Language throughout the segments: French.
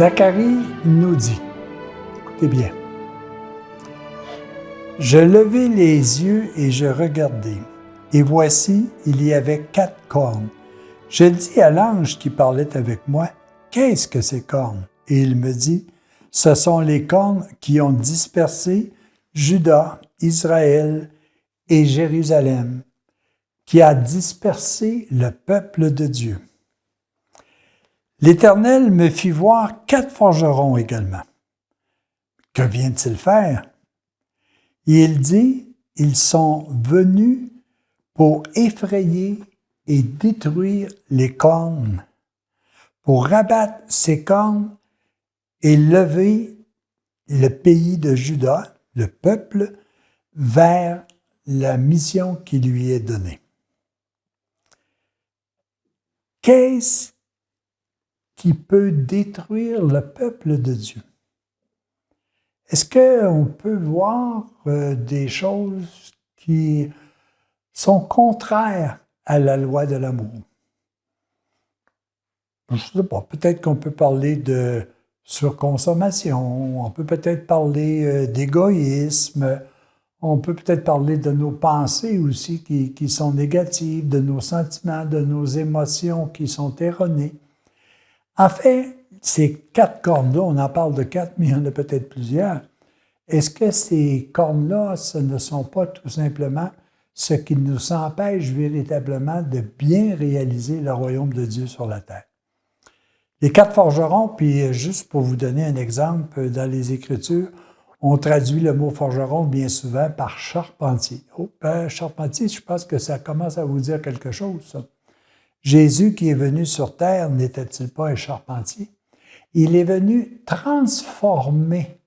Zacharie nous dit, écoutez bien, « Je levai les yeux et je regardai, et voici, il y avait 4 cornes. Je dis à l'ange qui parlait avec moi, « Qu'est-ce que ces cornes? » Et il me dit, « Ce sont les cornes qui ont dispersé Juda, Israël et Jérusalem, qui a dispersé le peuple de Dieu. » L'Éternel me fit voir 4 forgerons également. Que vient-il faire? Et il dit, ils sont venus pour effrayer et détruire les cornes, pour rabattre ces cornes et lever le pays de Juda, le peuple, vers la mission qui lui est donnée. Qu'est-ce qui peut détruire le peuple de Dieu? Est-ce qu'on peut voir des choses qui sont contraires à la loi de l'amour? Je ne sais pas, peut-être qu'on peut parler de surconsommation, on peut peut-être parler d'égoïsme, on peut peut-être parler de nos pensées aussi qui sont négatives, de nos sentiments, de nos émotions qui sont erronées. En fait, ces 4 cornes-là, on en parle de 4, mais il y en a peut-être plusieurs. Est-ce que ces cornes-là, ce ne sont pas tout simplement ce qui nous empêche véritablement de bien réaliser le royaume de Dieu sur la terre? Les 4 forgerons, puis juste pour vous donner un exemple, dans les Écritures, on traduit le mot forgeron bien souvent par charpentier. Oh, charpentier, je pense que ça commence à vous dire quelque chose, ça. Jésus qui est venu sur terre, n'était-il pas un charpentier? Il est venu transformer.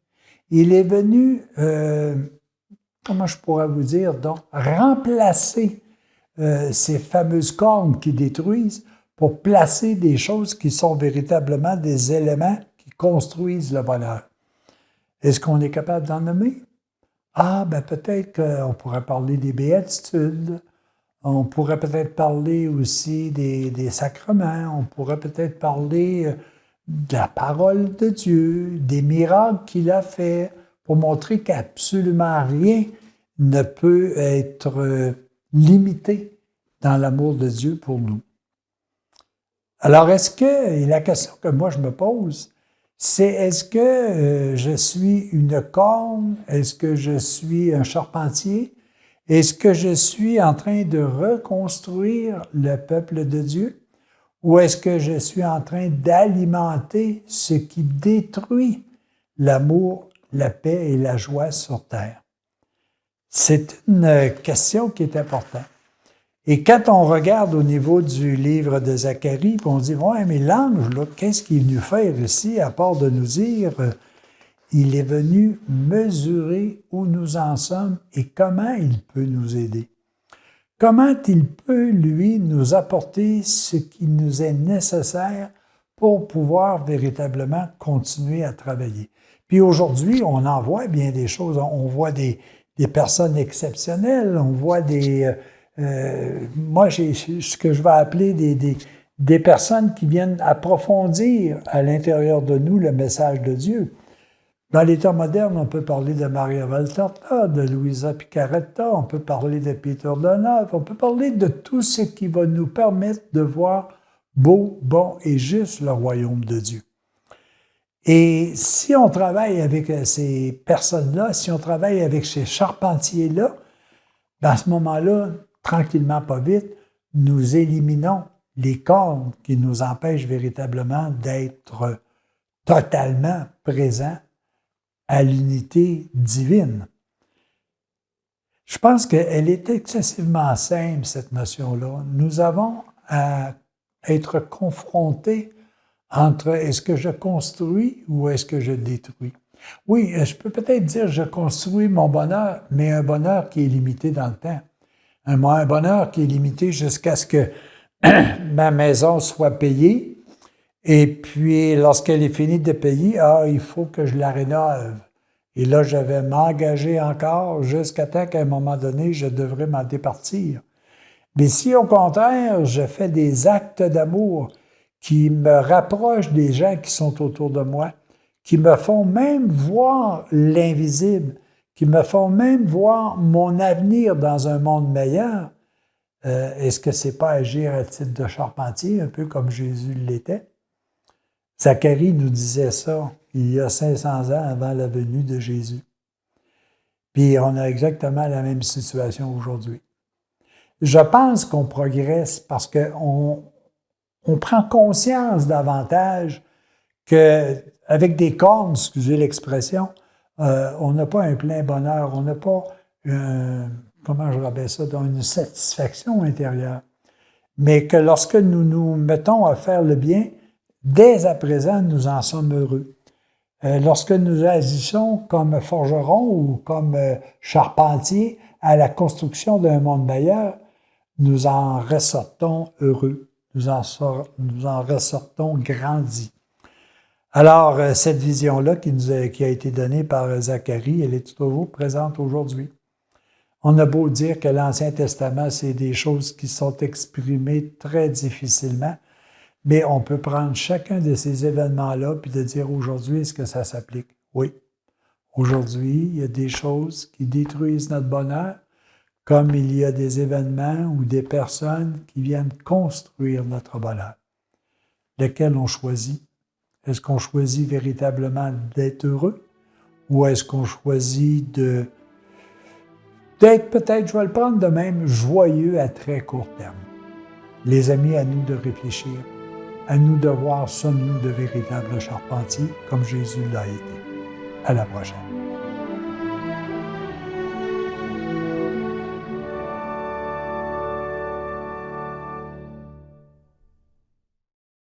Il est venu, comment je pourrais vous dire, donc, remplacer ces fameuses cornes qui détruisent pour placer des choses qui sont véritablement des éléments qui construisent le bonheur. Est-ce qu'on est capable d'en nommer? Ah, ben peut-être qu'on pourrait parler des béatitudes, on pourrait peut-être parler aussi des sacrements, on pourrait peut-être parler de la parole de Dieu, des miracles qu'il a fait, pour montrer qu'absolument rien ne peut être limité dans l'amour de Dieu pour nous. Alors, et la question que moi je me pose, c'est est-ce que je suis une corne? Est-ce que je suis un charpentier? Est-ce que je suis en train de reconstruire le peuple de Dieu? Ou est-ce que je suis en train d'alimenter ce qui détruit l'amour, la paix et la joie sur terre? C'est une question qui est importante. Et quand on regarde au niveau du livre de Zacharie, on dit, ouais, mais l'ange, là, qu'est-ce qu'il est venu faire ici, à part de nous dire, il est venu mesurer où nous en sommes et comment il peut nous aider. Comment il peut, lui, nous apporter ce qui nous est nécessaire pour pouvoir véritablement continuer à travailler. Puis aujourd'hui, on en voit bien des choses. On voit des personnes exceptionnelles, on voit moi, j'ai ce que je vais appeler des personnes qui viennent approfondir à l'intérieur de nous le message de Dieu. Dans les temps modernes, on peut parler de Maria Valtorta, de Luisa Picaretta, on peut parler de Peter Donat, on peut parler de tout ce qui va nous permettre de voir beau, bon et juste le royaume de Dieu. Et si on travaille avec ces personnes-là, si on travaille avec ces charpentiers-là, à ce moment-là, tranquillement, pas vite, nous éliminons les cornes qui nous empêchent véritablement d'être totalement présents à l'unité divine. Je pense qu'elle est excessivement simple, cette notion-là. Nous avons à être confrontés entre est-ce que je construis ou est-ce que je détruis. Oui, je peux peut-être dire je construis mon bonheur, mais un bonheur qui est limité dans le temps. Un bonheur qui est limité jusqu'à ce que ma maison soit payée. Et puis, lorsqu'elle est finie de payer, il faut que je la rénove. Et là, je vais m'engager encore jusqu'à temps qu'à un moment donné, je devrais m'en départir. Mais si, au contraire, je fais des actes d'amour qui me rapprochent des gens qui sont autour de moi, qui me font même voir l'invisible, qui me font même voir mon avenir dans un monde meilleur. Est-ce que c'est pas agir à titre de charpentier, un peu comme Jésus l'était? Zacharie nous disait ça il y a 500 ans avant la venue de Jésus. Puis on a exactement la même situation aujourd'hui. Je pense qu'on progresse parce qu'on prend conscience davantage qu'avec des cornes, excusez l'expression, on n'a pas un plein bonheur, on n'a pas, comment je rappelle ça, une satisfaction intérieure. Mais que lorsque nous nous mettons à faire le bien, dès à présent, nous en sommes heureux. Lorsque nous agissons comme forgerons ou comme charpentiers à la construction d'un monde meilleur, nous en ressortons heureux, nous en ressortons grandis. Alors, cette vision-là qui a été donnée par Zacharie, elle est toujours présente aujourd'hui. On a beau dire que l'Ancien Testament, c'est des choses qui sont exprimées très difficilement, mais on peut prendre chacun de ces événements-là puis de dire aujourd'hui, est-ce que ça s'applique? Oui. Aujourd'hui, il y a des choses qui détruisent notre bonheur, comme il y a des événements ou des personnes qui viennent construire notre bonheur. Lequel on choisit? Est-ce qu'on choisit véritablement d'être heureux? Ou est-ce qu'on choisit d'être peut-être, je vais le prendre de même, joyeux à très court terme? Les amis, à nous de réfléchir. À nous de voir, sommes-nous de véritables charpentiers, comme Jésus l'a été. À la prochaine.